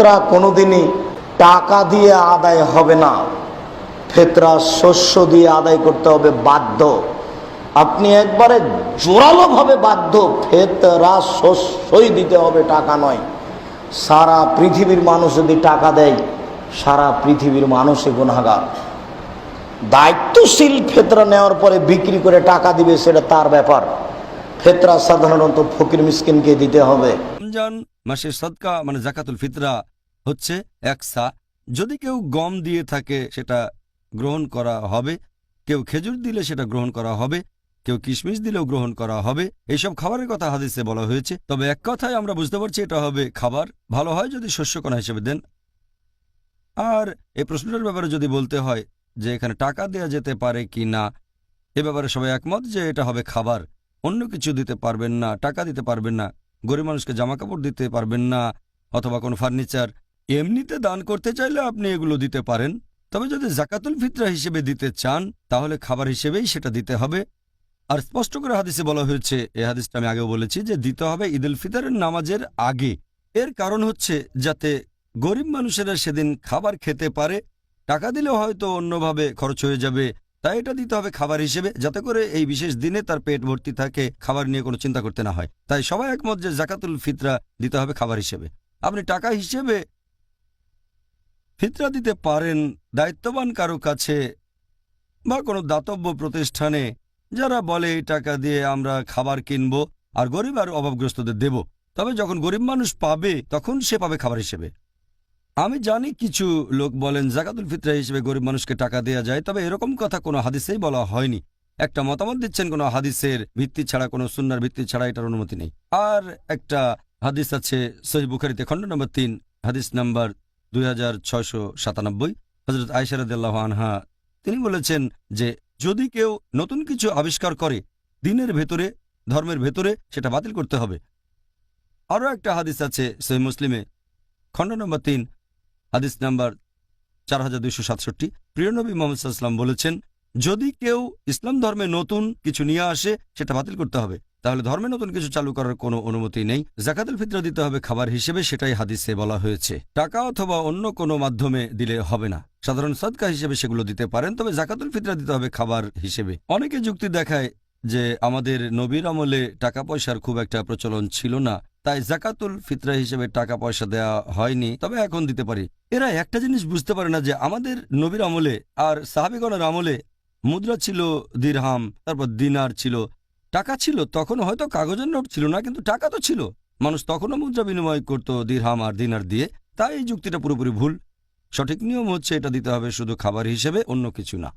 ফিতরা কোনোদিনই টাকা দিয়ে আদায় হবে না, ফিতরা শস্য দিয়ে আদায় করতে হবে বাধ্য। আপনি একবারে জোরালোভাবে বাধ্য, ফিতরা শস্যই দিতে হবে, টাকা নয়। সারা পৃথিবীর মানুষ যদি টাকা দেয়, সারা পৃথিবীর মানুষই গুনাহগার। দায়িত্বশীল ফিতরা নেওয়ার পরে বিক্রি করে টাকা দিবে, সেটা তার ব্যাপার। ফিতরা সাধারণত ফকির মিসকিনকে দিতে হবে। রমজান মাসের সদকা মানে জাকাতুল ফিতরা হচ্ছে এক সা। যদি কেউ গম দিয়ে থাকে সেটা গ্রহণ করা হবে, কেউ খেজুর দিলে সেটা গ্রহণ করা হবে, কেউ কিশমিশ দিলেও গ্রহণ করা হবে। এইসব খাবারের কথা হাদিসে বলা হয়েছে। তবে এক কথায় আমরা বুঝতে পারছি এটা হবে খাবার। ভালো হয় যদি শস্যকণা হিসেবে দেন। আর এই প্রশ্নটার ব্যাপারে যদি বলতে হয় যে এখানে টাকা দেওয়া যেতে পারে কি না, এ ব্যাপারে সবাই একমত যে এটা হবে খাবার। অন্য কিছু দিতে পারবেন না, টাকা দিতে পারবেন না, গরিব মানুষকে জামাকাপড় দিতে পারবেন না, অথবা কোনো ফার্নিচার। এমনিতে দান করতে চাইলে আপনি এগুলো দিতে পারেন। তবে যদি জাকাতুল ফিতরা হিসেবে দিতে চান তাহলে খাবার হিসেবেই সেটা দিতে হবে। আর স্পষ্ট করে হাদিসে বলা হয়েছে, এই হাদিসটা আমি আগেও বলেছি, যে দিতে হবে ঈদ উল ফিতরের নামাজের আগে। এর কারণ হচ্ছে যাতে গরিব মানুষেরা সেদিন খাবার খেতে পারে। টাকা দিলেও হয়তো অন্যভাবে খরচ হয়ে যাবে, তাই এটা দিতে হবে খাবার হিসেবে, যাতে করে এই বিশেষ দিনে তার পেট ভর্তি থাকে, খাবার নিয়ে কোনো চিন্তা করতে না হয়। তাই সবাই একমত যে জাকাতুল ফিতরা দিতে হবে খাবার হিসেবে। আপনি টাকা হিসেবে ফিতরা দিতে পারেন দায়িত্ববান কারো কাছে বা কোনো দাতব্য প্রতিষ্ঠানে, যারা বলে এই টাকা দিয়ে আমরা খাবার কিনব আর গরিব আর অভাবগ্রস্তদের দেব। তবে যখন গরিব মানুষ পাবে তখন সে পাবে খাবার হিসেবে। আমি জানি কিছু লোক বলেন জাকাতুল ফিতরা হিসেবে গরিব মানুষকে টাকা দেওয়া যায়, তবে এরকম কথা কোনো হাদিসেই বলা হয়নি। একটা মতামত দিচ্ছেন কোনো হাদিসের ভিত্তি ছাড়া, কোনো সুন্নার ভিত্তি ছাড়া, এটার অনুমতি নেই। আর একটা হাদিস আছে সহিহ বুখারীতে, খণ্ড নম্বর 3, হাদিস নাম্বার 2697। হযরত আয়েশা রাদিয়াল্লাহু আনহা তিনি বলেছেন যে যদি কেউ নতুন কিছু আবিষ্কার করে দ্বীনের ভেতরে, ধর্মের ভেতরে, সেটা বাতিল করতে হবে। আরও একটা হাদিস আছে সহিহ মুসলিমে, খণ্ড নম্বর 3, হাদিস নাম্বার 4267। প্রিয় নবী মুহাম্মদ সাল্লাল্লাহু আলাইহি ওয়াসাল্লাম বলেছেন, যদি কেউ ইসলাম ধর্মে নতুন কিছু নিয়ে আসে সেটা বাতিল করতে হবে, তাহলে ধর্মে নতুন কিছু চালু করার কোনো অনুমতি নেই। জাকাতুল ফিতরা দিতে হবে খাবার হিসেবে, সেটাই হাদিসে বলা হয়েছে। টাকা অথবা অন্য কোনো মাধ্যমে দিলে হবে না। সাধারণ সদকা হিসেবে সেগুলো দিতে পারেন, তবে জাকাতুল ফিতরা দিতে হবে খাবার হিসেবে। অনেকে যুক্তি দেখায় যে আমাদের নবীর আমলে টাকা পয়সার খুব একটা প্রচলন ছিল না, তাই জাকাতুল ফিতরা হিসেবে টাকা পয়সা দেয়া হয়নি, তবে এখন দিতে পারি। এরা একটা জিনিস বুঝতে পারে না যে আমাদের নবীর আমলে আর সাহাবীগণের আমলে মুদ্রা ছিল দিরহাম, তারপর দিনার ছিল, টাকা ছিল। তখন হয়তো কাগজের নোট ছিল না, কিন্তু টাকা তো ছিল। মানুষ তখনও মুদ্রা বিনিময় করত দিরহাম আর দিনার দিয়ে। তাই এই যুক্তিটা পুরোপুরি ভুল। সঠিক নিয়ম হচ্ছে এটা দিতে হবে শুধু খাবার হিসেবে, অন্য কিছু না।